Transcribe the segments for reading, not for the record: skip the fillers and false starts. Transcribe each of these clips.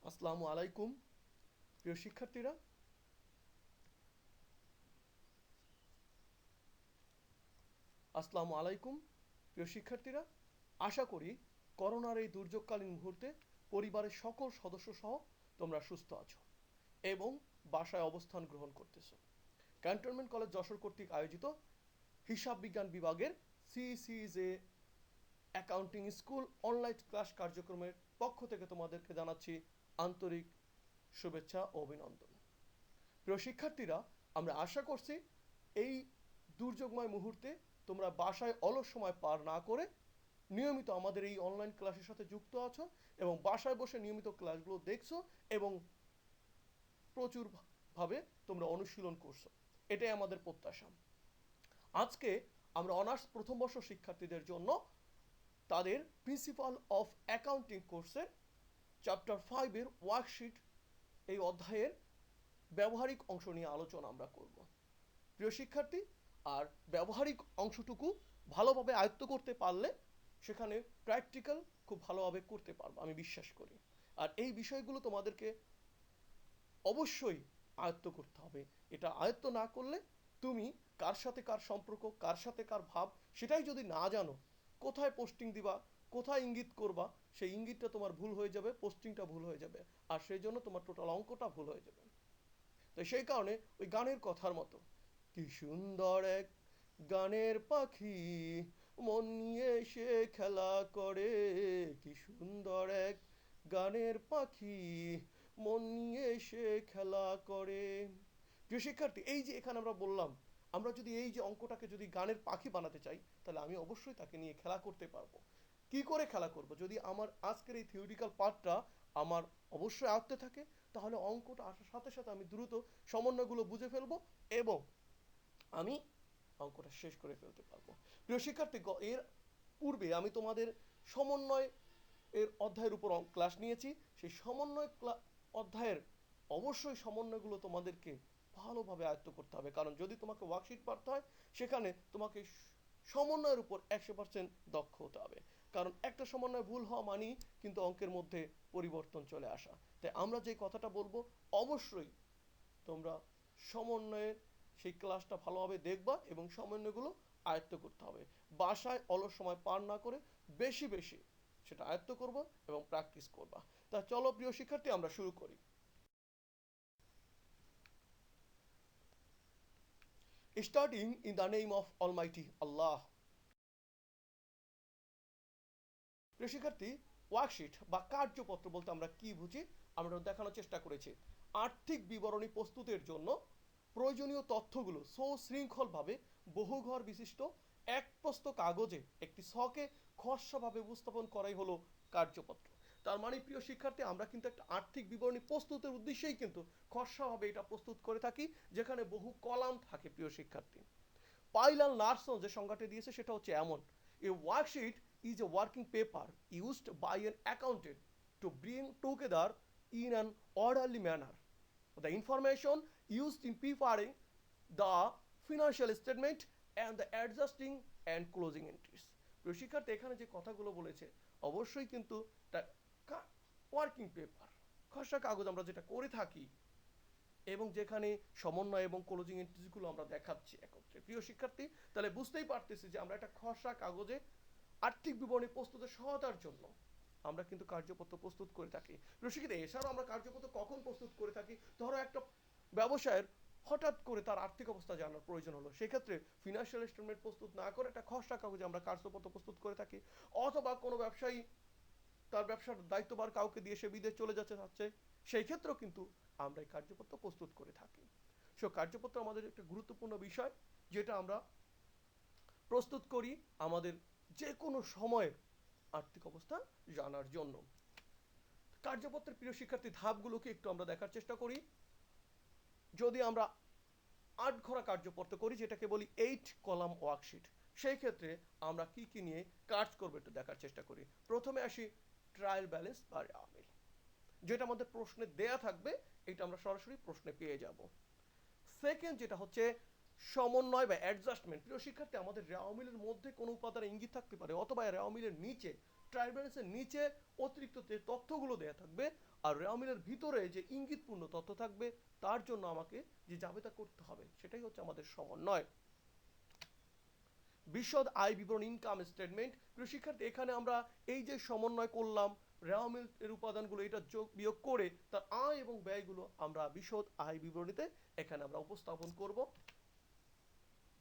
আসসালামু আলাইকুম প্রিয় শিক্ষার্থীরা। আসসালামু আলাইকুম প্রিয় শিক্ষার্থীরা আশা করি করোনার এই দুর্যোগকালীন মুহূর্তে পরিবারের সকল সদস্য সহ তোমরা সুস্থ আছো এবং বাসায় অবস্থান গ্রহণ করতেছো। ক্যান্টনমেন্ট কলেজ যশোর কর্তৃক আয়োজিত হিসাব বিজ্ঞান বিভাগের সিসিজে অ্যাকাউন্টিং স্কুল অনলাইন ক্লাস কার্যক্রমের পক্ষ থেকে তোমাদেরকে জানাচ্ছি আন্তরিক শুভেচ্ছা ও অভিনন্দন। প্রিয় শিক্ষার্থীরা, আমরা আশা করছি এই দুর্যোগময় মুহূর্তে তোমরা বাসায় অলস সময় পার না করে নিয়মিত আমাদের এই অনলাইন ক্লাসের সাথে যুক্ত আছো এবং বাসায় বসে নিয়মিত ক্লাসগুলো দেখছো এবং প্রচুরভাবে তোমরা অনুশীলন করছো, এটাই আমাদের প্রত্যাশা। আজকে আমরা অনার্স প্রথম বর্ষ শিক্ষার্থীদের জন্য তাদের প্রিন্সিপাল অফ অ্যাকাউন্টিং কোর্সের চ্যাপ্টার 5 এর ওয়ার্কশিট এই অধ্যায়ের ব্যবহারিক অংশ নিয়ে আলোচনা আমরা করব। প্রিয় শিক্ষার্থী, আর ব্যবহারিক অংশটুকু ভালোভাবে আয়ত্ত করতে পারলে সেখানে প্র্যাকটিক্যাল খুব ভালোভাবে করতে পারবো আমি বিশ্বাস করি। আর এই বিষয়গুলো তোমাদেরকে অবশ্যই আয়ত্ত করতে হবে। এটা আয়ত্ত না করলে তুমি কার সাথে কার সম্পর্ক, কার সাথে কার ভাব সেটাই যদি না জানো, কোথায় পোস্টিং দিবা, কোথায় ইঙ্গিত করবা, সেই ইঙ্গিতটা তোমার ভুল হয়ে যাবে, পোস্টিংটা ভুল হয়ে যাবে, আর সেই জন্য তোমার টোটাল অঙ্কটা ভুল হয়ে যাবে। তো সেই কারণে ওই গানের কথার মতো, কি সুন্দর এক গানের পাখি মন নিয়ে সে খেলা করে, কি সুন্দর এক গানের পাখি মন নিয়ে সে খেলা করে। প্রিয় শিক্ষার্থী, এই যে এখানে আমরা বললাম, আমরা যদি এই যে অঙ্কটাকে যদি গানের পাখি বানাতে চাই, তাহলে আমি অবশ্যই তাকে নিয়ে খেলা করতে পারবো। কি করে খেলা করব? যদি আমার আজকের এই থিওরিটিক্যাল পার্টটা আমার অবশ্যই আয়ত্তে থাকে, তাহলে অঙ্কটা আসার সাথে সাথে আমি দ্রুত সমন্বয়গুলো বুঝে ফেলবো এবং আমি অঙ্কটা শেষ করে ফেলতে পারবো। প্রিয় শিক্ষার্থী, এর পূর্বে আমি তোমাদের সমন্বয় এর অধ্যায়ের উপর ক্লাস নিয়েছি। সেই সমন্বয় অধ্যায়ের অবশ্যই সমন্বয়গুলো তোমাদেরকে ভালোভাবে আয়ত্ত করতে হবে, কারণ যদি তোমাকে ওয়ার্কশিট পাঠতে হয় সেখানে তোমাকে সমন্বয়ের উপর 100% দক্ষ হতে হবে। কারণ একটা সমন্বয় ভুল হওয়া মানেই কিন্তু অঙ্কের মধ্যে পরিবর্তন চলে আসা। তাই আমরা যে কথাটা বলবো, অবশ্যই তোমরা সমন্বয়ের সেই ক্লাসটা ভালোভাবে দেখবা এবং সমন্বয়গুলো আয়ত্ত করতে হবে। বাসায় অলস সময় পার না করে বেশি বেশি সেটা আয়ত্ত করবা এবং প্র্যাকটিস করবা। তা চলো প্রিয় শিক্ষার্থী, আমরা শুরু করি। Starting in the name of almighty Allah. প্রিয় শিক্ষার্থী, ওয়ার্কশিট বা কার্যপত্র বলতে আমরা কি বুঝি আমরা দেখানোর চেষ্টা করেছি। আর্থিক বিবরণী প্রস্তুতের জন্য প্রয়োজনীয় তথ্যগুলো সুশৃঙ্খলভাবে বহুঘর বিশিষ্ট এক প্রস্থ কাগজে একটি ছকে খসড়াভাবে উপস্থাপন করাই হলো কার্যপত্র। তার মানে প্রিয় শিক্ষার্থী, আমরা কিন্তু একটা আর্থিক বিবরণী প্রস্তুতের উদ্দেশ্যেই কিন্তু খসড়াভাবে এটা প্রস্তুত করে থাকি, যেখানে বহু কলাম থাকে। প্রিয় শিক্ষার্থী, পাইল অ্যান্ড লার্সন যে সংজ্ঞাটি দিয়েছে সেটা হচ্ছে এমন: এ worksheet is a working paper used by an accountant to bring together in an orderly manner the information used in preparing the financial statement and the adjusting and closing entries. প্রিয় শিক্ষার্থী, এখানে যে কথাগুলো বলেছে অবশ্যই কিন্তু ওয়ার্কিং পেপার, খসড়া কাগজ আমরা যেটা করে থাকি এবং যেখানে সমন্বয় এবং ক্লোজিং এন্ট্রিজগুলো আমরা দেখাচ্ছি একত্রে। প্রিয় শিক্ষার্থী, তাহলে বুঝতেই পারতেছি যে আমরা একটা খসড়া কাগজে আর্থিক বিবরণী প্রস্তুতের সহায়তার জন্য আমরা কিন্তু কার্যপত্র প্রস্তুত করে থাকি। রসিকদা, এছাড়াও আমরা কার্যপত্র কখন প্রস্তুত করে থাকি? ধরো একটা ব্যবসায়ের হঠাৎ করে তার আর্থিক অবস্থা জানার প্রয়োজন হলো, সেক্ষেত্রে ফিনান্সিয়াল স্টেটমেন্ট প্রস্তুত না করে একটা খসড়া কাগজে আমরা কার্যপত্র প্রস্তুত করে থাকি। অথবা কোনো ব্যবসায়ী তার ব্যবসার দায়িত্বভার কাউকে দিয়ে সে বিদেশ চলে যাচ্ছে চাচ্ছে, সেই ক্ষেত্রেও কিন্তু আমরা এই কার্যপত্র প্রস্তুত করে থাকি। সো কার্যপত্র আমাদের একটা গুরুত্বপূর্ণ বিষয়, যেটা আমরা প্রস্তুত করি আমাদের যে কোনো সময়ের আর্থিক অবস্থা জানার জন্য। কার্যপত্রের প্রিয় শিক্ষার্থী ধাপগুলোকে একটু আমরা দেখার চেষ্টা করি। যদি আমরা 8 ঘরা কার্যপত্র করি, যেটাকে বলি 8 কলাম ওয়ার্কশিট, সেই ক্ষেত্রে আমরা কি কি নিয়ে কাজ করবো একটু দেখার চেষ্টা করি। প্রথমে আসি ট্রায়াল ব্যালেন্স বা রেওয়ামিল, যেটা আমাদের প্রশ্নে দেয়া থাকবে, এটা আমরা সরাসরি প্রশ্নে পেয়ে যাব। সেকেন্ড যেটা হচ্ছে সমন্বয় বা অ্যাডজাস্টমেন্ট। প্রিয় শিক্ষার্থী, আমাদের রেওয়ামিলের মধ্যে কোনো উপাদানের ইঙ্গিত থাকতে পারে অথবা রেওয়ামিলের নিচে ট্রায়াল ব্যালেন্সের নিচে অতিরিক্ত যে তথ্যগুলো দেয়া থাকবে আর রেওয়ামিলের ভিতরে যে ইঙ্গিতপূর্ণ তথ্য থাকবে তার জন্য আমাকে যে জাবেদা করতে হবে সেটাই হচ্ছে আমাদের সমন্বয়। বিশদ আয় বিবরণ ইনকাম স্টেটমেন্ট। প্রিয় শিক্ষার্থী, এখানে আমরা এই যে সমন্বয় করলাম রেওয়ামিল এর উপাদানগুলো এটা যোগ বিয়োগ করে তার আয় এবং ব্যয়গুলো আমরা বিশদ আয় বিবরণীতে এখানে আমরা উপস্থাপন করব।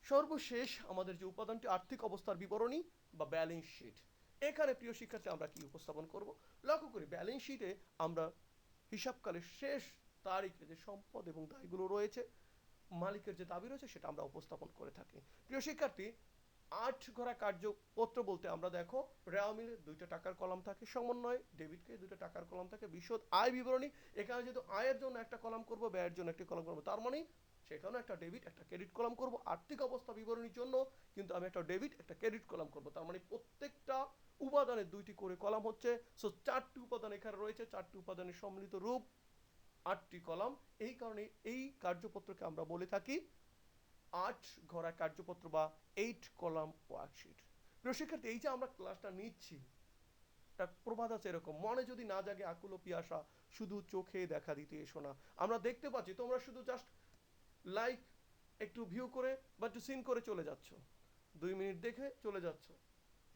সর্বশেষ আমাদের যে উপাদানটি আর্থিক অবস্থার বিবরণী বা ব্যালেন্স শিট। এখানে প্রিয় শিক্ষার্থী আমরা কি উপস্থাপন করব? লক্ষ্য করি ব্যালেন্স শিটে আমরা হিসাবকালের শেষ তারিখে যে সম্পদ এবং দায়গুলো রয়েছে, মালিকের যে দাবি রয়েছে সেটা আমরা উপস্থাপন করে থাকি। প্রিয় শিক্ষার্থী, 8 ঘরা কার্যপত্র বলতে আমরা দেখো রেওয়ামিলে 2টা টাকার কলাম থাকে, সমন্বয় ডেবিটকে 2টা টাকার কলাম থাকে, বিশদ আয় বিবরণী এখানে যেহেতু আয়ের জন্য একটা কলাম করব, ব্যয়ের জন্য একটা কলাম করব, তার মানে সেখানে একটা ডেবিট একটা ক্রেডিট কলাম করব। আর্থিক অবস্থা বিবরণীর জন্য কিন্তু আমি একটা ডেবিট একটা ক্রেডিট কলাম করব, তার মানে প্রত্যেকটা উপাদানের 2টি করে কলাম হচ্ছে। সো 4টি উপাদান এখানে রয়েছে, 4টি উপাদানের সম্মিলিত রূপ 8টি কলাম। এই কারণে এই কার্যপত্রকে আমরা বলে থাকি 8 ঘরা কার্যপত্র বা 8 কলাম ওয়ার্কশিট। প্রিয় শিক্ষার্থী, এই যে আমরা ক্লাসটা নিচ্ছি একটা প্রবাদ আছে এরকম, মনে যদি না জাগে আকুল ও পিয়াসা শুধু চোখে দেখা দিতে এসো না। আমরা দেখতে পাচ্ছি তোমরা শুধু জাস্ট লাইক একটু ভিউ করে বা একটু সিন করে চলে যাচ্ছ, 2 মিনিট দেখে চলে যাচ্ছ,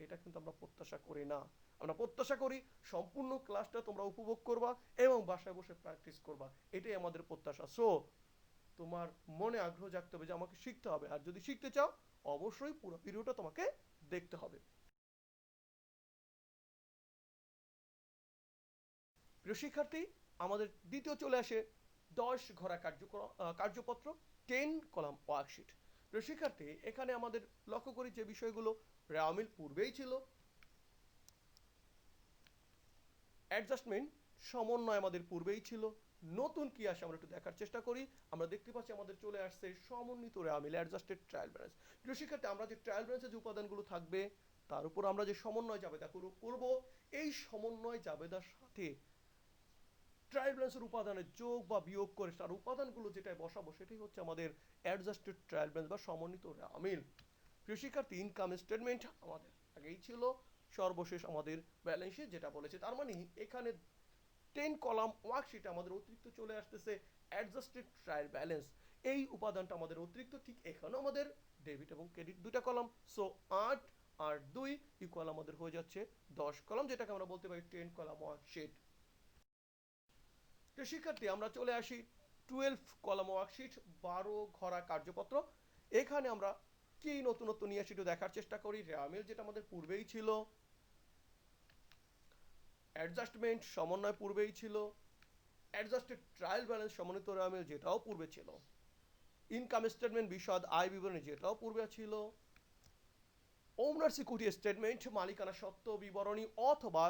এটা কিন্তু আমরা প্রত্যাশা করি না। আমরা প্রত্যাশা করি সম্পূর্ণ ক্লাসটা তোমরা উপভোগ করবা এবং বাসায় বসে প্র্যাকটিস করবা, এটাই আমাদের প্রত্যাশা। সো তোমার মনে আগ্রহ জাগতে হবে যে আমাকে শিখতে হবে, আর যদি শিখতে চাও অবশ্যই পুরো ভিডিওটা তোমাকে দেখতে হবে। প্রিয় শিক্ষার্থী, আমাদের দ্বিতীয় চলে আসে 10 ঘরা কার্যপত্র 10 কলাম ওয়ার্কশিট। প্রিয় শিক্ষার্থী, এখানে আমাদের লক্ষ্য করি যে বিষয়গুলো রেওয়ামিল পূর্বেই ছিল, অ্যাডজাস্টমেন্ট সমন্বয় আমাদের পূর্বেই ছিল, নতুন কি আসে আমরা একটু দেখার চেষ্টা করি। আমরা দেখতে পাচ্ছি আমাদের চলে আসছে সমন্বিত রেওয়ামিল অ্যাডজাস্টেড ট্রায়াল ব্যালেন্স। প্রিয় শিক্ষার্থী, আমরা যে ট্রায়াল ব্যালেন্সের যে উপাদানগুলো থাকবে তার উপর আমরা যে সমন্বয় জাবেদা করব, এই সমন্বয় জাবেদার সাথে ট্রায়াল ব্যালেন্সের উপাদানের যোগ বা বিয়োগ করে তার উপাদানগুলো যেটাই বসাবো সেটাই হচ্ছে আমাদের অ্যাডজাস্টেড ট্রায়াল ব্যালেন্স বা সমন্বিত রেওয়ামিল। প্রিয় শিক্ষার্থী, ইনকাম স্টেটমেন্ট আমাদের আগেই ছিল, সর্বশেষ আমাদের ব্যালেন্স শিট যেটা বলেছে, তার মানে এখানে 10 কলাম ওয়ার্কশিটে আমাদের অতিরিক্ত চলে আসতেছে অ্যাডজাস্টেড ট্রায়াল ব্যালেন্স। এই উপাদানটা আমাদের অতিরিক্ত, ঠিক এখানেও আমাদের ডেবিট এবং ক্রেডিট 2টা কলাম। সো 8 আর 2 ইকুয়াল আমাদের হয়ে যাচ্ছে 10 কলাম, যেটাকে আমরা বলতে পারি 10 কলাম ওয়ার্কশিট। তো শিক্ষার্থী, আমরা চলে আসি 12 কলাম ওয়ার্কশিট 12 ঘরা কার্যপত্র। এখানে আমরা কি নতুনত্ব নিয়ে আসি একটু দেখার চেষ্টা করি। রেওয়ামিল যেটা আমাদের পূর্বেই ছিল, অ্যাডজাস্টমেন্ট সমন্বয় পূর্বেই ছিল, অ্যাডজাস্টেড ট্রায়াল ব্যালেন্স সমন্বিত রেওয়ামিল যেটাও পূর্বে ছিল, ইনকাম স্টেটমেন্ট বিশদ আয় বিবরণী যেটাও পূর্বে ছিল, ওনার সিকিউরিটি স্টেটমেন্ট মালিকানা সত্ত্ব বিবরণী অথবা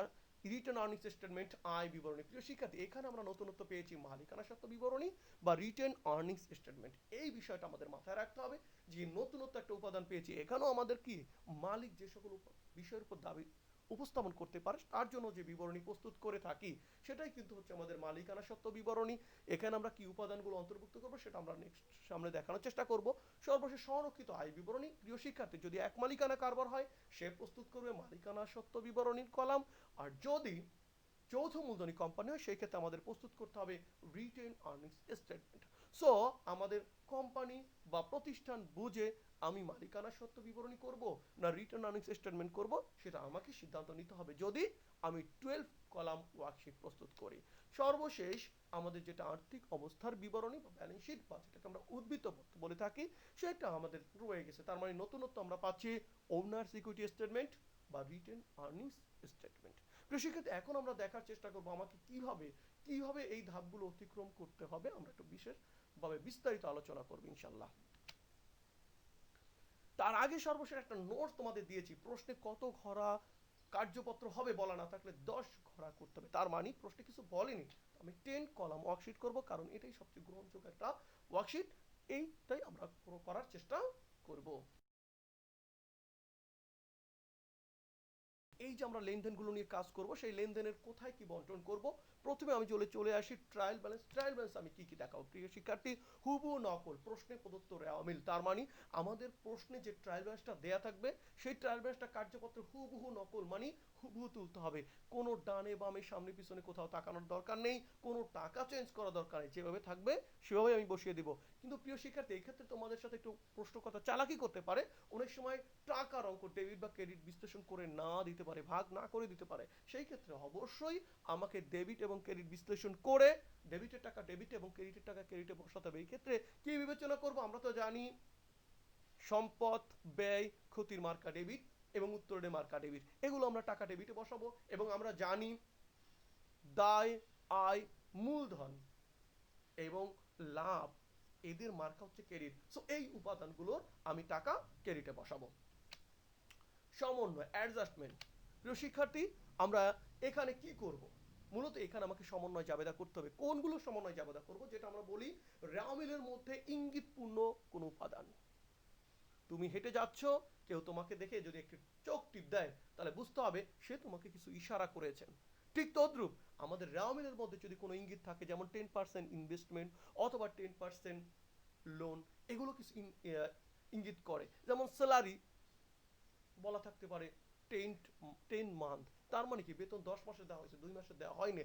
রিটার্ন আর্নিংস স্টেটমেন্ট আয় বিবরণী। প্রিয় শিক্ষার্থী, এখানে আমরা নতুনত্ব পেয়েছি মালিকানা সত্ত্ব বিবরণী বা রিটার্ন আর্নিংস স্টেটমেন্ট। এই বিষয়টা আমাদের মাথায় রাখতে হবে যে নতুনত্ব একটা উপাদান পেয়েছি, এখানেও আমাদের কি মালিক যে সকল বিষয়ের উপর দাবি উপস্থাপন করতে পারে তার জন্য যে বিবরণী প্রস্তুত করে থাকি সেটাই কিন্তু হচ্ছে আমাদের মালিকানা সত্ত্ব বিবরণী। এখানে আমরা কি উপাদানগুলো অন্তর্ভুক্ত করবো সেটা আমরা নেক্সট সামনে দেখানোর চেষ্টা করব। সর্বশেষ সংরক্ষিত আয় বিবরণী। প্রিয় শিক্ষার্থী, যদি এক মালিকানা কারবার হয় সে প্রস্তুত করবে মালিকানা সত্ত্ব বিবরণীর কলাম, আর যদি যৌথ মূলধনী কোম্পানি হয় সেই ক্ষেত্রে আমাদের প্রস্তুত করতে হবে রিটেন আর্নিংস স্টেটমেন্ট। সো আমাদের কোম্পানি বা প্রতিষ্ঠান বুঝে আমি মালিকানা সত্ত্ব বিবরণী করব না রিটার্ন আর্নিংস স্টেটমেন্ট করব, সেটা আমাকে সিদ্ধান্ত নিতে হবে যদি আমি 12 কলাম ওয়ার্কশিট প্রস্তুত করি। সর্বশেষ আমাদের যেটা আর্থিক অবস্থার বিবরণী বা ব্যালেন্স শিট বা যেটাকে আমরা উদ্বৃত্ত বলে থাকি সেটা আমাদের রয়ে গেছে। তার মানে নতুনত্ব আমরা পাচ্ছি ওনার সিকিউরিটি স্টেটমেন্ট বা রিটেন আর্নিংস স্টেটমেন্ট। শিক্ষার্থী, এখন আমরা দেখার চেষ্টা করবো আমাকে কিভাবে এই ধাপগুলো অতিক্রম করতে হবে, আমরা একটু বিশেষভাবে বিস্তারিত আলোচনা করবো ইনশাল্লাহ। তার আগে সর্বশেষ একটা নোট তোমাদের দিয়েছি, প্রশ্নে কত ঘরা কার্যপত্র হবে বলা না থাকলে 10 ঘরা করতে হবে, তার মানে প্রশ্নে কিছু বলেনি, আমি 10 কলাম ওয়ার্কশিট করব কারণ এটাই সবচেয়ে গ্রহণযোগ্য একটা ওয়ার্কশিট, এইটাই আমরা করার চেষ্টা করব। এই যে আমরা লেনদেনগুলো নিয়ে কাজ করব সেই লেনদেনের কোথায় কি বন্টন করব, প্রথমে আমি চলে আসি ট্রায়াল ব্যালেন্স। ট্রায়াল ব্যালেন্স আমি কি কি দেখাবো প্রিয় শিক্ষার্থী, হুবহু নকল প্রশ্নে প্রদত্ত রেওয়ামিল। তার মানে আমাদের প্রশ্নে যে ট্রায়াল ব্যালেন্সটা দেয়া থাকবে সেই ট্রায়াল ব্যালেন্সটা কার্যপত্র হুবহু নকল, মানে হুবহু তুলতে হবে, কোনো ডানে বামে সামনে পিছনে কোথাও তাকানোর দরকার নেই, কোনো টাকা চেঞ্জ করা দরকার নেই, যেভাবে থাকবে সেভাবেই আমি বসিয়ে দিব। কিন্তু প্রিয় শিক্ষার্থী, এই ক্ষেত্রে তোমাদের সাথে একটু প্রশ্ন কথা চালাকি করতে পারে, অনেক সময় টাকার অঙ্ক ডেবিট বা ক্রেডিট বিশ্লেষণ করে না দিতে পারে, ভাগ না করে দিতে পারে। সেই ক্ষেত্রে অবশ্যই আমাকে ডেবিট এবং ক্রেডিট বিশ্লেষণ করে ডেবিটের টাকা ডেবিটে এবং ক্রেডিটের টাকা ক্রেডিটে বসাতে হবে। এই ক্ষেত্রে কি বিবেচনা করব? আমরা তো জানি সম্পদ, ব্যয়, ক্ষতির মার্কা ডেবিট এবং উত্তরণের মার্কা ডেবিট, এগুলো আমরা টাকা ডেবিটে বসাবো। এবং আমরা জানি দায়, আয়, মূলধন এবং লাভ, এদের মার্কা হচ্ছে ক্রেডিট। সো এই উপাদানগুলোর আমি টাকা ক্রেডিটে বসাবো। সমন্বয়, অ্যাডজাস্টমেন্ট। প্রিয় শিক্ষার্থী, আমরা এখানে কি করব? মূলত এখানে আমাকে সমন্বয় জাবেদা করতে হবে। কোনগুলো সমন্বয় জাবেদা করব? যেটা আমরা বলি রামিলের মধ্যে ইঙ্গিতপূর্ণ কোন উপাদান। তুমি হেঁটে যাচ্ছ, কেউ তোমাকে দেখে যদি একটু চোখ টিপ দেয়, তাহলে বুঝতে হবে সে তোমাকে কিছু ইশারা করেছেন। ঠিক তদ্রূপ আমাদের রামিলের মধ্যে যদি কোনো ইঙ্গিত থাকে, যেমন 10% ইনভেস্টমেন্ট অথবা 10% লোন, এগুলো কিছু ইঙ্গিত করে। যেমন স্যালারি বলা থাকতে পারে 10 মান্থ, তার মানে কি বেতন 10 মাসে দেওয়া হয়েছে, 2 মাসে দেওয়া হয়নি।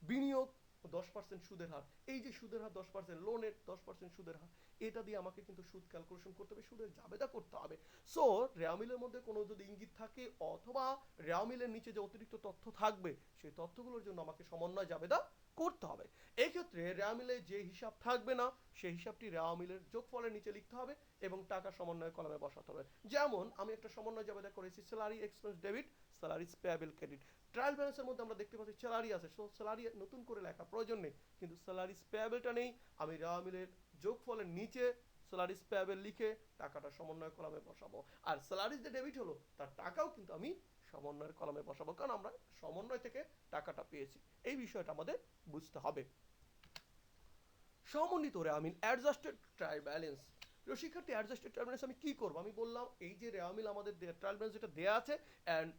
বিনিয়োগ 10% সুদের হার, এই যে সুদের হার 10%, লোনের 10% সুদের হার, এটা দিয়ে আমাকে কিন্তু সুদ ক্যালকুলেশন করতে হবে, সুদের জাবেদা করতে হবে। সো রেওয়ামিলের মধ্যে কোনো যদি ইঙ্গিত থাকে অথবা রেওয়ামিলের নিচে যে অতিরিক্ত তথ্য থাকবে, সেই তথ্যগুলোর জন্য আমাকে সমন্বয় জাবেদা করতে হবে। এই ক্ষেত্রে রেওয়ামিলে যে হিসাব থাকবে না, সেই হিসাবটি রেওয়ামিলের যোগফলের নিচে লিখতে হবে এবং টাকা সমন্বয় কলামে বসাতে হবে। যেমন আমি একটা সমন্বয় জাবেদা করেছি salary expense debit, salary payable credit. Trial ব্যালেন্সের মধ্যে আমরা দেখতে পাচ্ছি স্যালারি আছে, সো স্যালারি নতুন করে লেখা প্রয়োজন নেই, কিন্তু স্যালারি পেয়েবলটা নেই। আমি রেওয়ামিলের যোগফলের নিচে স্যালারি পেয়েবল লিখে টাকাটা সমন্বয় কলামে বসাবো। আর স্যালারি যে ডেবিট হলো তার টাকাও কিন্তু আমি সমন্বয়ের কলামে বসাবো, কারণ আমরা সমন্বয় থেকে টাকাটা পেয়েছি। এই বিষয়টা আমাদের বুঝতে হবে। সমন্বিত রেওয়ামিল, অ্যাডজাস্টেড ট্রায়াল ব্যালেন্স। প্রিয় শিক্ষার্থী, অ্যাডজাস্টেড ট্রায়াল ব্যালেন্স আমি কি করব? আমি বললাম এই যে রেওয়ামিল আমাদের ট্রায়াল ব্যালেন্স যেটা দেয়া আছে অ্যান্ড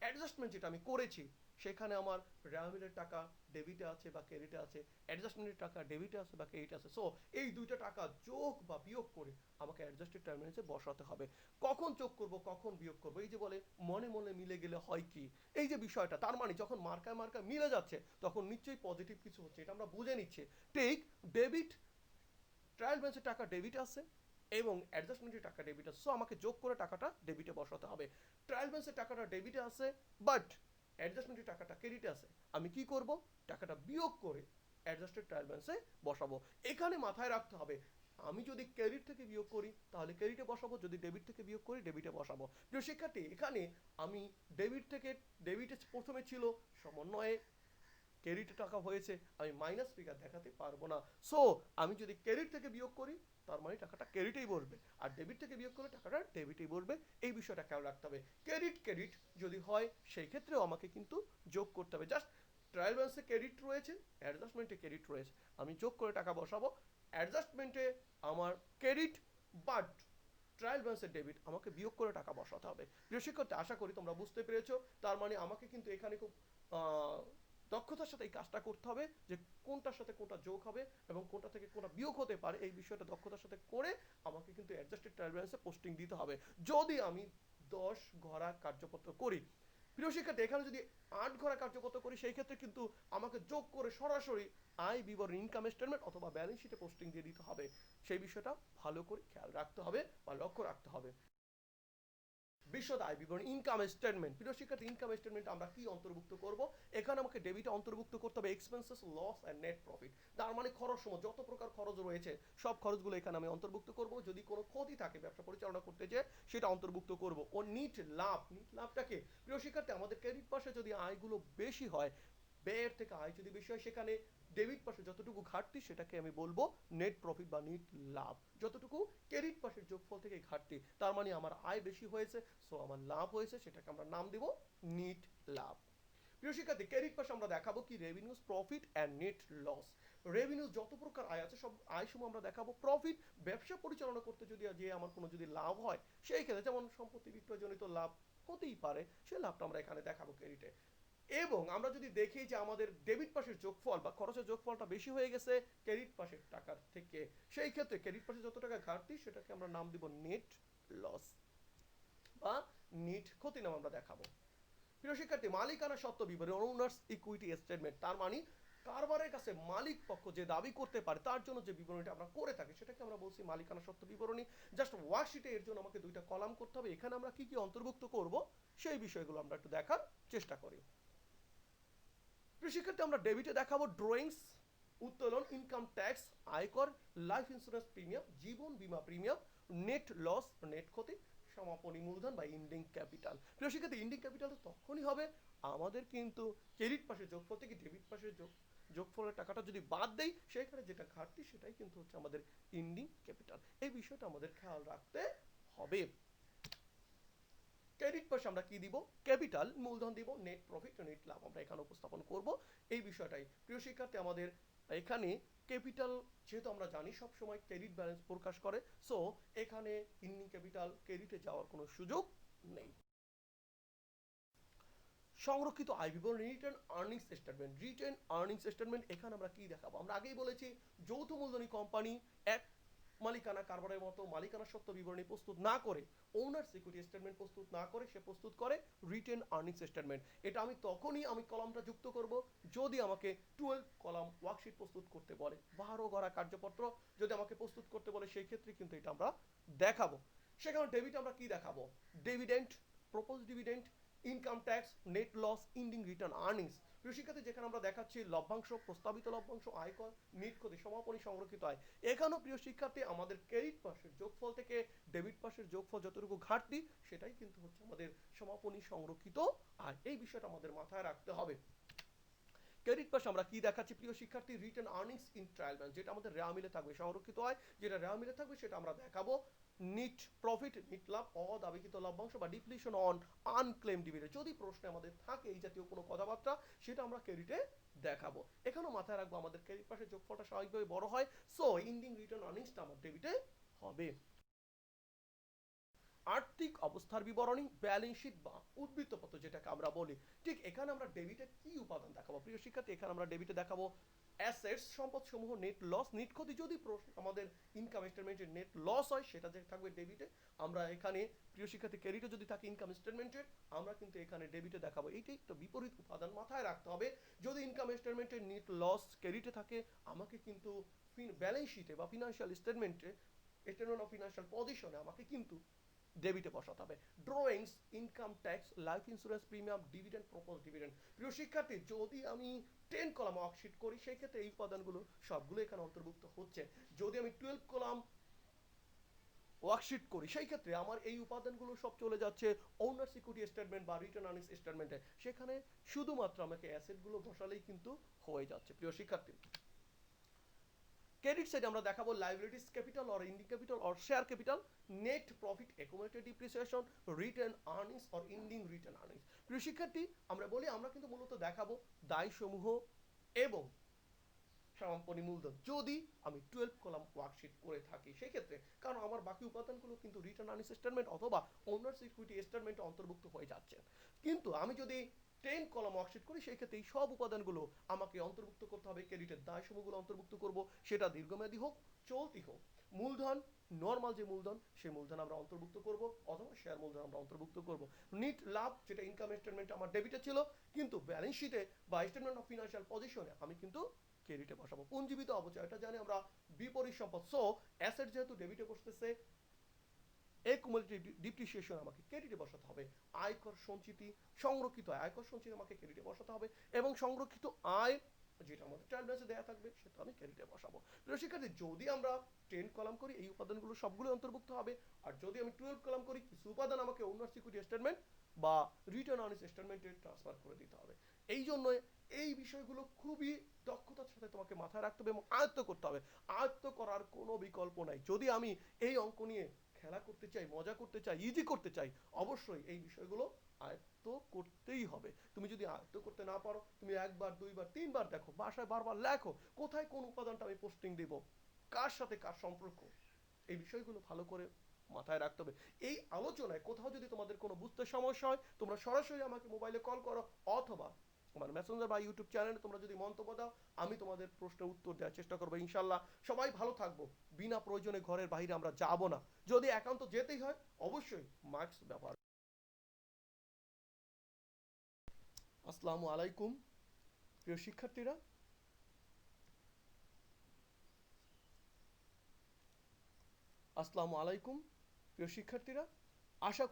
অ্যাডজাস্টমেন্ট যেটা আমি করেছি, সেখানে আমার রেওয়ামিলের টাকা ডেবিটে আছে বা ক্রেডিটে আছে, অ্যাডজাস্টমেন্টের টাকা ডেবিটে আছে বা ক্রেডিটে আছে। সো এই দুইটা টাকা যোগ বা বিয়োগ করে আমাকে অ্যাডজাস্টেড ট্রায়াল ব্যালেন্সে বসাতে হবে। কখন যোগ করব, কখন বিয়োগ করব, এই যে বলে মনে মনে মিলে গেলে হয় কি, এই যে বিষয়টা, তার মানে যখন মার্কায় মার্কায় মিলে যাচ্ছে তখন নিশ্চয়ই পজিটিভ কিছু হচ্ছে, এটা আমরা বুঝে নিচ্ছি। ঠিক ডেবিট, ট্রায়াল ব্যালেন্সের টাকা ডেবিট আছে এবং অ্যাডজাস্টমেন্টের টাকা ডেবিট আছে, সো আমাকে যোগ করে টাকাটা ডেবিটে বসাতে হবে। ট্রায়াল ব্যালেন্সের টাকাটা ডেবিটে আছে বাট অ্যাডজাস্টমেন্টের টাকাটা ক্রেডিটে আছে, আমি কি করব? টাকাটা বিয়োগ করে অ্যাডজাস্টেড ট্রায়াল ব্যালেন্সে বসাবো। এখানে মাথায় রাখতে হবে, আমি যদি ক্রেডিট থেকে বিয়োগ করি তাহলে ক্রেডিটে বসাবো, যদি ডেবিট থেকে বিয়োগ করি ডেবিটে বসাবো। প্রিয় শিক্ষার্থী, এখানে আমি ডেবিট থেকে, ডেবিটে প্রথমে ছিল সমন্বয়ে ক্রেডিটে টাকা হয়েছে, আমি মাইনাস ফিগার দেখাতে পারবো না। সো আমি যদি ক্রেডিট থেকে বিয়োগ করি তার মানে টাকাটা ক্রেডিটেই বসবে, আর ডেবিট থেকে বিয়োগ করলে টাকাটা ডেবিটেই বসবে। এই বিষয়টা খেয়াল রাখতে হবে। ক্রেডিট ক্রেডিট যদি হয় সেই ক্ষেত্রেও আমাকে কিন্তু যোগ করতে হবে। জাস্ট ট্রায়াল ব্যালেন্সে ক্রেডিট রয়েছে, অ্যাডজাস্টমেন্টে ক্রেডিট রয়েছে, আমি যোগ করে টাকা বসাবো। অ্যাডজাস্টমেন্টে আমার ক্রেডিট বাট ট্রায়াল ব্যালেন্সের ডেবিট, আমাকে বিয়োগ করে টাকা বসাতে হবে। প্রিয় শিক্ষার্থী, আশা করি তোমরা বুঝতে পেরেছো। তার মানে আমাকে কিন্তু এখানে খুব দক্ষতার সাথে এই কাজটা করতে হবে, যে কোনটার সাথে কোনটা যোগ হবে এবং কোনটা থেকে কোনটা বিয়োগ হতে পারে, এই বিষয়টা দক্ষতার সাথে করে আমাকে কিন্তু অ্যাডজাস্টেড ট্রায়াল ব্যালেন্সে পোস্টিং দিতে হবে যদি আমি 10 ঘোড়া কার্যপত্র করি। প্রিয় শিক্ষার্থী, এখানে যদি 8 ঘোড়া কার্যপত্র করি সেই ক্ষেত্রে কিন্তু আমাকে যোগ করে সরাসরি আয় বিবরণ ইনকাম স্টেটমেন্ট অথবা ব্যালেন্স শিটে পোস্টিং দিয়ে দিতে হবে। সেই বিষয়টা ভালো করে খেয়াল রাখতে হবে বা লক্ষ্য রাখতে হবে। বিশদ আয় বিবরণ ইনকাম স্টেটমেন্ট। প্রিয় শিক্ষার্থী, ইনকাম স্টেটমেন্ট আমরা কি অন্তর্ভুক্ত করব? এখানে আমাকে ডেবিটে অন্তর্ভুক্ত করতে হবে expenses, loss and net profit. তার মানে খরচ সমূহ, যত প্রকার খরচ রয়েছে সব খরচগুলো এখানে আমি অন্তর্ভুক্ত করব। যদি কোনো ক্ষতি থাকে ব্যবসা পরিচালনা করতে যে, সেটা অন্তর্ভুক্ত করব। ও নিট লাভ, নিট লাভটাকে প্রিয় শিক্ষার্থী, আমাদের ক্রেডিট পাশে যদি আয়গুলো বেশি হয়, ব্যয়ের থেকে আয় যদি বেশি হয়, সেখানে ডেবিট পাশে যতটুকু ঘাটতি সেটাকে আমি বলবো নেট প্রফিট বা নিট লাভ। যতটুকু ক্রেডিট পাশের যোগফল থেকে ঘাটতি, তার মানে আমার আয় বেশি হয়েছে, সো আমার লাভ হয়েছে, সেটাকে আমরা নাম দিব নিট লাভ। প্রিয় শিক্ষার্থী, ক্রেডিট পাশে আমরা দেখাবো কি revenues, profit and net loss. Revenues যত প্রকার আয় আছে সব আয় সমূহ আমরা দেখাবো। প্রফিট, ব্যবসা পরিচালনা করতে যদি যে আমার কোনো যদি লাভ হয় সেই ক্ষেত্রে, যেমন সম্পত্তি বিক্রয়জনিত লাভ হতেই পারে, সেই লাভটা আমরা এখানে দেখাবো ক্রেডিটে। এবং আমরা যদি দেখি যে আমাদের ডেবিট পাশের যোগফল বা খরচের যোগফলটা বেশি হয়ে গেছে ক্রেডিট পাশের টাকার থেকে, সেই ক্ষেত্রে ক্রেডিট পাশে যত টাকা ঘাটতি সেটাকে আমরা নাম দিব নেট লস বা নেট ক্ষতি নাম আমরা দেখাবো। প্রিয় শিক্ষার্থী, মালিকানা সত্ত্ব বিবরণী, ওনার্স ইকুইটি স্টেটমেন্ট, তার মানে কারবারের কাছে মালিক পক্ষ যে দাবি করতে পারে তার জন্য যে বিবরণীটা আমরা করে থাকি সেটাকে আমরা বলছি মালিকানা সত্ত্ব বিবরণী। জাস্ট ওয়ার্কশিটে এর জন্য আমাকে দুইটা কলাম করতে হবে, এখানে আমরা কি কি অন্তর্ভুক্ত করব সেই বিষয়গুলো আমরা একটু দেখার চেষ্টা করি। প্রিয় শিক্ষার্থী, আমরা ডেবিটে দেখাবো ড্রয়িংস, উত্তোলন, ইনকাম ট্যাক্স, আয়কর, লাইফ ইন্স্যুরেন্স প্রিমিয়াম, জীবন বীমা প্রিমিয়াম, নেট লস, নেট ক্ষতি, সমাপনী মূলধন বা ইন্ডিং ক্যাপিটাল। প্রিয় শিক্ষার্থী, ইন্ডিং ক্যাপিটাল তখনই হবে আমাদের কিন্তু ক্রেডিট পাশের যোগফল থেকে ডেবিট পাশের যোগফলের টাকাটা যদি বাদ দেই সেখানে যেটা ঘাটতি সেটাই কিন্তু হচ্ছে আমাদের ইন্ডিং ক্যাপিটাল। এই বিষয়টা আমাদের খেয়াল রাখতে হবে। ক্রেডিট পাশে আমরা কি দিব? ক্যাপিটাল মূলধন দিব, নেট প্রফিট নেট লাভ আমরা এখানে উপস্থাপন করব এই বিষয়টাই। প্রিয় শিক্ষার্থী, আমাদের এখানে ক্যাপিটাল যেহেতু আমরা জানি সব সময় ক্রেডিট ব্যালেন্স প্রকাশ করে, সো এখানে ইন্ডিং ক্যাপিটাল ক্রেডিটে যাওয়ার কোনো সুযোগ নেই। সংরক্ষিত আয় বিবরণী, written earnings statement. Written earnings statement এখানে আমরা কি দেখাবো? আমরা আগেই বলেছি যৌথ মূলধনী কোম্পানি এক মালিকানা কারবারের মতো মালিকানা সত্ত্ব বিবরণী প্রস্তুত না করে, ওনার সিকিউরিটি স্টেটমেন্ট প্রস্তুত না করে সে প্রস্তুত করে রিটেন আর্নিংস স্টেটমেন্ট। এটা আমি তখনই আমি কলামটা যুক্ত করব যদি আমাকে 12 কলাম ওয়ার্কশিট প্রস্তুত করতে বলে, 12 গড়া কার্যপত্র যদি আমাকে প্রস্তুত করতে বলে সেই ক্ষেত্রে কিন্তু এটা আমরা দেখাবো। সেখানে ডেবিট আমরা কি দেখাবো? Dividend, propose dividend, income tax, net loss, ending return earnings. প্রিয় শিক্ষার্থী, যেখানে আমরা দেখাচ্ছি লভ্যাংশ, প্রস্তাবিত লভ্যাংশ, আয়কর, নিট ক্ষতি, সমাপনী, সংরক্ষিত আয়। এখানেও প্রিয় শিক্ষার্থী আমাদের ক্রেডিট পাশের যোগফল থেকে ডেবিট পাশের যোগফল যতটুকু ঘাটতি সেটাই কিন্তু হচ্ছে আমাদের সমাপনী, সংরক্ষিত আয়। এই বিষয়টা আমাদের মাথায় রাখতে হবে। ক্রেডিট পাশে আমরা কি দেখাচ্ছি প্রিয় শিক্ষার্থী? Return earnings in trial balance, যেটা আমাদের রেওয়া মিলে থাকবে সংরক্ষিত আয়, যেটা রেওয়া মিলে থাকবে সেটা আমরা দেখাবো নিট প্রফিট, নিট লাভ, অদাবিকৃত লভ্যাংশ বা ডিপ্লিশন অন আনক্লেম ডিভিডেন্ড। যদি প্রশ্নে আমাদের থাকে এই জাতীয় কোনো কথাবার্তা সেটা আমরা ক্রেডিটে দেখাবো। এখানেও মাথায় রাখবো আমাদের ক্রেডিট পাশে যোগফলটা স্বাভাবিকভাবে বড় হয়, সো ইন্ডিং রিটার্ন আর্নিংসটা আমার ডেবিটে হবে। আর্থিক অবস্থার বিবরণী, ব্যালেন্স শিট বা উদ্বৃত্তপত্র যেটাকে আমরা বলি, ঠিক এখানে আমরা ডেবিটে কি উপাদান দেখাবো প্রিয় শিক্ষার্থী? এখানে আমরা ডেবিটে দেখাবো অ্যাসেটস, সম্পদ সমূহ, নেট লস, নেট ক্ষতি। যদি আমাদের ইনকাম স্টেটমেন্টের নেট লস হয় সেটা যে থাকবে ডেবিটে। আমরা এখানে প্রিয় শিক্ষার্থী ক্রেডিটে যদি থাকে ইনকাম স্টেটমেন্টের, আমরা কিন্তু এখানে ডেবিটে দেখাবো। এইটাই একটা বিপরীত উপাদান মাথায় রাখতে হবে। যদি ইনকাম স্টেটমেন্টের নেট লস ক্রেডিটে থাকে আমাকে কিন্তু ব্যালেন্স শিটে বা ফিনান্সিয়াল স্টেটমেন্টে, স্টেটমেন্ট অফ ফিনান্সিয়াল পজিশনে আমাকে কিন্তু ডেবিটে বসাতে হবে। Drawings, income tax, life insurance premium, dividend, propose dividend. প্রিয় শিক্ষার্থী, যদি আমি 10 কলাম ওয়ার্কশিট করি সেই ক্ষেত্রে এই উপাদানগুলো সবগুলো এখানে অন্তর্ভুক্ত হচ্ছে। যদি আমি 12 কলাম ওয়ার্কশিট করি সেই ক্ষেত্রে আমার এই উপাদানগুলো সব চলে যাচ্ছে ওনার সিকিউরিটি স্টেটমেন্ট বা রিটার্ন আর্নিংস স্টেটমেন্টে। সেখানে শুধুমাত্র আমাকে অ্যাসেটগুলো বসালেই কিন্তু হয়ে যাচ্ছে। প্রিয় শিক্ষার্থী, ক্রেডিট সাইডে আমরা দেখাবো liabilities capital or ending capital or share capital, net profit, accumulated depreciation, return earnings or ending return earnings. প্রিয় শিক্ষার্থী, আমরা বলি আমরা কিন্তু মূলত দেখাবো দায়সমূহ এবং সমাপনী মূলধন যদি আমি 12 কলাম ওয়ার্কশিট করে থাকি সেই ক্ষেত্রে, কারণ আমার বাকি উপাদানগুলো কিন্তু রিটার্ন আর্নিংস স্টেটমেন্ট অথবা ওনার সিকিউরিটি স্টেটমেন্টে অন্তর্ভুক্ত হয়ে যাচ্ছে। কিন্তু আমি যদি 10 কলাম ওয়ার্কশিট করি সেই ক্ষেত্রে এই সব উপাদানগুলো আমাকে অন্তর্ভুক্ত করতে হবে। ক্রেডিটের দায়সমূহগুলো অন্তর্ভুক্ত করব, সেটা দীর্ঘমেয়াদী হোক চলতি হোক। মূলধন, নর্মাল যে মূলধন সেই মূলধন আমরা অন্তর্ভুক্ত করব অথবা শেয়ার মূলধন আমরা অন্তর্ভুক্ত করব। নিট লাভ যেটা ইনকাম স্টেটমেন্ট আমার ডেবিটে ছিল কিন্তু ব্যালেন্স শিটে বা স্টেটমেন্ট অফ ফিনান্সিয়াল পজিশনে আমি কিন্তু ক্রেডিটে বসাবো। পুঞ্জীবিত অপচয়, এটা জানি আমরা বিপরীত সম্পদ, সো অ্যাসেট যেহেতু ডেবিটে বসতেছে অ্যাকুমুলেটেড ডিপ্রিসিয়েশন আমাকে ক্রেডিটে বসাতে হবে। আয়কর সঞ্চিতি, সংরক্ষিত আয়, আয়কর সঞ্চিতি আমাকে ক্রেডিটে বসাতে হবে এবং সংরক্ষিত আয় যেটা আমাদের ট্রায়াল ব্যালেন্সে দেয়া থাকবে সেটা আমি ক্রেডিটে বসাবো। প্রিয় শিক্ষার্থী, যদি আমরা 10 কলাম করি এই উপাদানগুলো সবগুলো অন্তর্ভুক্ত হবে, আর যদি আমি 12 কলাম করি কিছু উপাদান আমাকে ওনার সিকিউরিটি স্টেটমেন্ট বা রিটার্ন আর্নিংস স্টেটমেন্টে ট্রান্সফার করে দিতে হবে। এই জন্য এই বিষয়গুলো খুবই দক্ষতার সাথে তোমাকে মাথায় রাখতে হবে এবং আয়ত্ত করতে হবে। আয়ত্ত করার কোনো বিকল্প নাই। যদি আমি এই অঙ্ক নিয়ে খেলা করতে চাই, মজা করতে চাই, ইজি করতে চাই, অবশ্যই এই বিষয়গুলো আয়ত্ত করতেই হবে। তুমি যদি আয়ত্ত করতে না পারো তুমি একবার, দুইবার, তিনবার দেখো, বাসায় বারবার লেখো কোথায় কোন উপাদানটা আমি পোস্টিং দিব, কার সাথে কার সম্পর্ক, এই বিষয়গুলো ভালো করে মাথায় রাখতে হবে। এই আলোচনায় কোথাও যদি তোমাদের কোনো বুঝতে সমস্যা হয় তোমরা সরাসরি আমাকে মোবাইলে কল করো অথবা আমার মেসেঞ্জার বা ইউটিউব চ্যানেলে তোমরা যদি মন্তব্য দাও আমি তোমাদের প্রশ্নের উত্তর দেওয়ার চেষ্টা করবো ইনশাল্লাহ। সবাই ভালো থাকবো। বিনা প্রয়োজনে ঘরের বাইরে আমরা যাব না। যদি একান্ত যেতেই হয় অবশ্যই মাস্ক ব্যবহার আসসালামু আলাইকুম প্রিয় শিক্ষার্থীরা। আসসালামু আলাইকুম প্রিয় শিক্ষার্থীরা, আশা করি